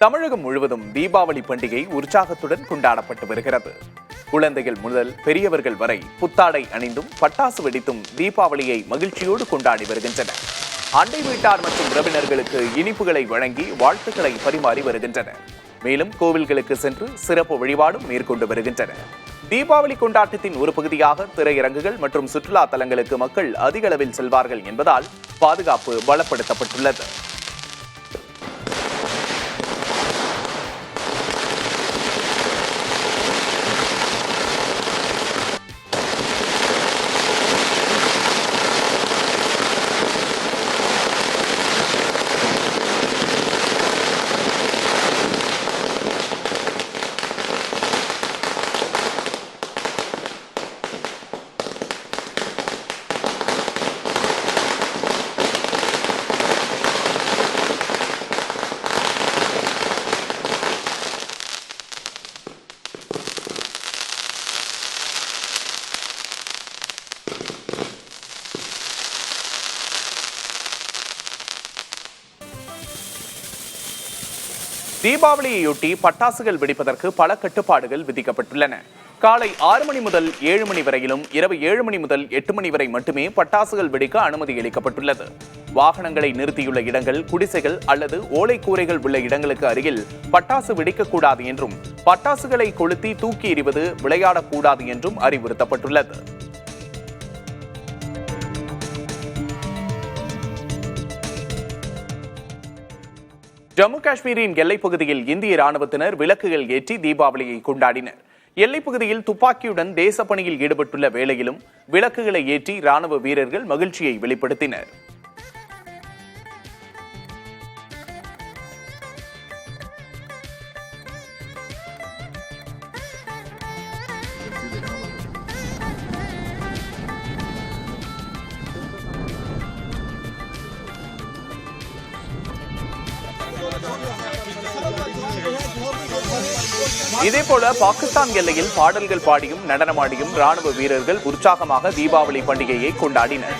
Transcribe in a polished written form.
தமிழகம் முழுவதும் தீபாவளி பண்டிகை உற்சாகத்துடன் கொண்டாடப்பட்டு வருகிறது. குழந்தைகள் முதல் பெரியவர்கள் வரை புத்தாடை அணிந்தும் பட்டாசு வெடித்தும் தீபாவளியை மகிழ்ச்சியோடு கொண்டாடி வருகின்றனர். அண்டை வீட்டார் மற்றும் உறவினர்களுக்கு இனிப்புகளை வழங்கி வாழ்த்துக்களை பரிமாறி வருகின்றனர். மேலும் கோவில்களுக்கு சென்று சிறப்பு வழிபாடும் மேற்கொண்டு வருகின்றனர். தீபாவளி கொண்டாட்டத்தின் ஒரு பகுதியாக திரையரங்குகள் மற்றும் சுற்றுலா தலங்களுக்கு மக்கள் அதிக அளவில் செல்வார்கள் என்பதால் பாதுகாப்பு பலப்படுத்தப்பட்டுள்ளது. தீபாவளியையொட்டி பட்டாசுகள் வெடிப்பதற்கு பல கட்டுப்பாடுகள் விதிக்கப்பட்டுள்ளன. காலை 6 மணி முதல் 7 மணி வரையிலும் இரவு 7 மணி முதல் 8 மணி வரை மட்டுமே பட்டாசுகள் வெடிக்க அனுமதி அளிக்கப்பட்டுள்ளது. வாகனங்களை நிறுத்தியுள்ள இடங்கள், குடிசைகள் அல்லது ஓலை கூரைகள் உள்ள இடங்களுக்கு அருகில் பட்டாசு வெடிக்கக்கூடாது என்றும் பட்டாசுகளை கொளுத்தி தூக்கி எறிவது விளையாடக்கூடாது என்றும் அறிவுறுத்தப்பட்டுள்ளது. ஜம்மு காஷ்மீரின் எல்லைப் பகுதியில் இந்திய ராணுவத்தினர் விளக்குகள் ஏற்றி தீபாவளியை கொண்டாடினர். எல்லைப் பகுதியில் துப்பாக்கியுடன் தேசப்பணியில் ஈடுபட்டுள்ள வேளையிலும் விளக்குகளை ஏற்றி ராணுவ வீரர்கள் மகிழ்ச்சியை வெளிப்படுத்தினர். இதேபோல பாகிஸ்தான் எல்லையில் பாடல்கள் பாடியும் நடனமாடியும் ராணுவ வீரர்கள் உற்சாகமாக தீபாவளி பண்டிகையை கொண்டாடினர்.